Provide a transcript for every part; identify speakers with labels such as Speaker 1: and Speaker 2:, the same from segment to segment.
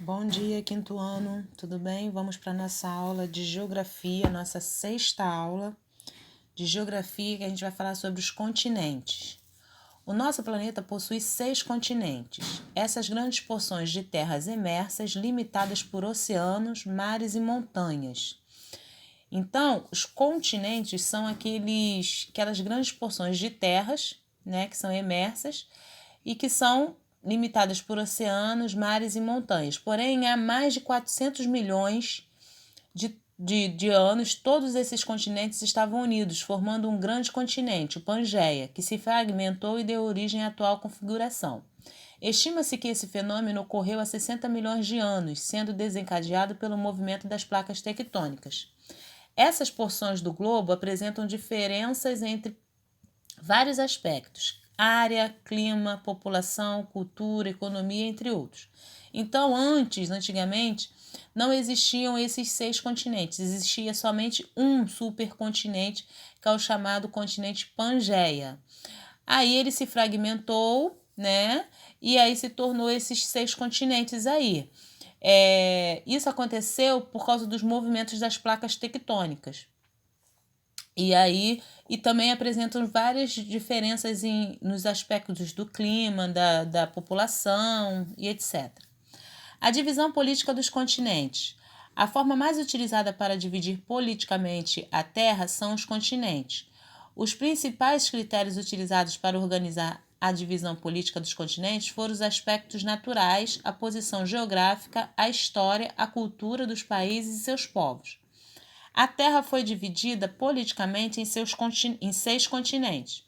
Speaker 1: Bom dia, quinto ano, tudo bem? Vamos para a nossa aula de geografia, nossa sexta aula de geografia, que a gente vai falar sobre os continentes. O nosso planeta possui 6 continentes. Essas grandes porções de terras emersas, limitadas por oceanos, mares e montanhas. Então, os continentes são aquelas grandes porções de terras, né, que são emersas e que são limitadas por oceanos, mares e montanhas. Porém, há mais de 400 milhões de anos, todos esses continentes estavam unidos, formando um grande continente, o Pangeia, que se fragmentou e deu origem à atual configuração. Estima-se que esse fenômeno ocorreu há 60 milhões de anos, sendo desencadeado pelo movimento das placas tectônicas. Essas porções do globo apresentam diferenças entre vários aspectos: área, clima, população, cultura, economia, entre outros. Então, antigamente, não existiam esses 6 continentes, existia somente um supercontinente, que é o chamado continente Pangeia. Aí ele se fragmentou, né? E aí se tornou esses 6 continentes aí. Isso aconteceu por causa dos movimentos das placas tectônicas. E também apresentam várias diferenças nos aspectos do clima, da população e etc. A divisão política dos continentes. A forma mais utilizada para dividir politicamente a Terra são os continentes. Os principais critérios utilizados para organizar a divisão política dos continentes foram os aspectos naturais, a posição geográfica, a história, a cultura dos países e seus povos. A Terra foi dividida politicamente em 6 continentes: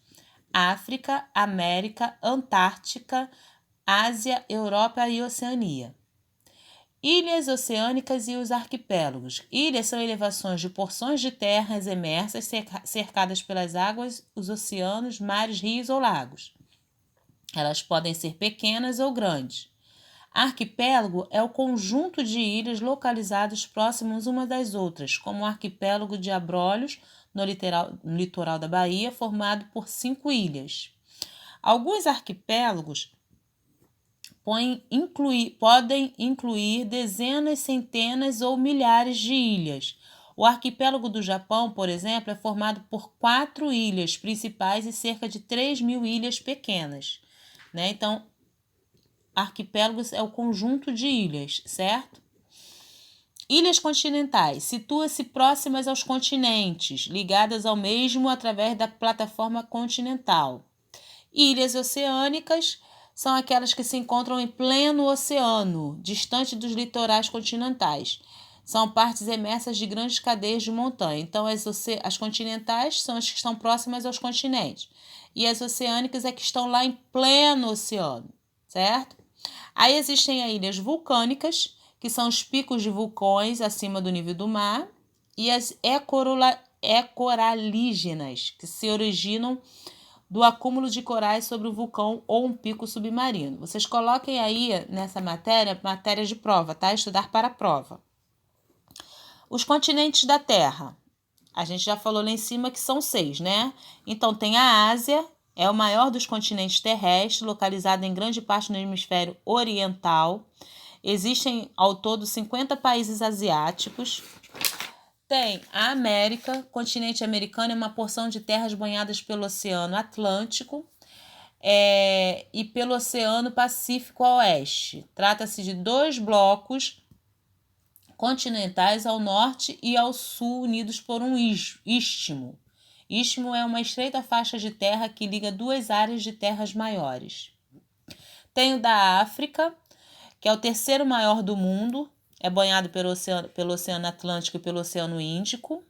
Speaker 1: África, América, Antártica, Ásia, Europa e Oceania. Ilhas oceânicas e os arquipélagos. Ilhas são elevações de porções de terras emersas cercadas pelas águas, os oceanos, mares, rios ou lagos. Elas podem ser pequenas ou grandes. Arquipélago é o conjunto de ilhas localizadas próximas umas das outras, como o arquipélago de Abrolhos, no litoral da Bahia, formado por 5 ilhas. Alguns arquipélagos podem incluir dezenas, centenas ou milhares de ilhas. O arquipélago do Japão, por exemplo, é formado por 4 ilhas principais e cerca de 3.000 ilhas pequenas, né? Então, arquipélagos é o conjunto de ilhas, certo? Ilhas continentais. Situa-se próximas aos continentes, ligadas ao mesmo através da plataforma continental. Ilhas oceânicas são aquelas que se encontram em pleno oceano, distante dos litorais continentais. São partes emersas de grandes cadeias de montanha. Então, as continentais são as que estão próximas aos continentes. E as oceânicas é que estão lá em pleno oceano, certo? Aí existem as ilhas vulcânicas, que são os picos de vulcões acima do nível do mar, e as ecoralígenas, que se originam do acúmulo de corais sobre o vulcão ou um pico submarino. Vocês coloquem aí nessa matéria de prova, tá? Estudar para a prova. Os continentes da Terra. A gente já falou lá em cima que são 6, né? Então tem a Ásia, é o maior dos continentes terrestres, localizado em grande parte no hemisfério oriental. Existem ao todo 50 países asiáticos. Tem a América, continente americano é uma porção de terras banhadas pelo Oceano Atlântico e pelo Oceano Pacífico a oeste. Trata-se de 2 blocos continentais ao norte e ao sul, unidos por um istmo. Istmo é uma estreita faixa de terra que liga 2 áreas de terras maiores. Tem o da África, que é o terceiro maior do mundo, é banhado pelo Oceano Atlântico e pelo Oceano Índico.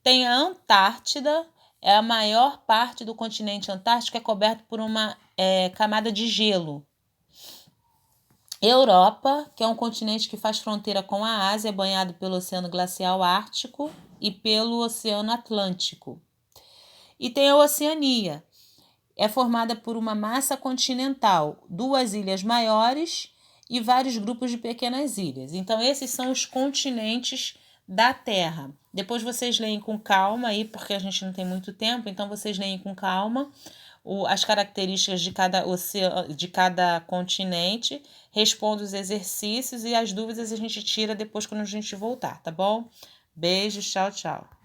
Speaker 1: Tem a Antártida, é a maior parte do continente antártico, é coberto por uma camada de gelo. Europa, que é um continente que faz fronteira com a Ásia, é banhado pelo Oceano Glacial Ártico e pelo Oceano Atlântico. E tem a Oceania, é formada por uma massa continental, 2 ilhas maiores e vários grupos de pequenas ilhas. Então, esses são os continentes da Terra. Depois vocês leem com calma aí, porque a gente não tem muito tempo, então vocês leem com calma as características de cada continente, respondo os exercícios e as dúvidas a gente tira depois quando a gente voltar, tá bom? Beijos, tchau, tchau.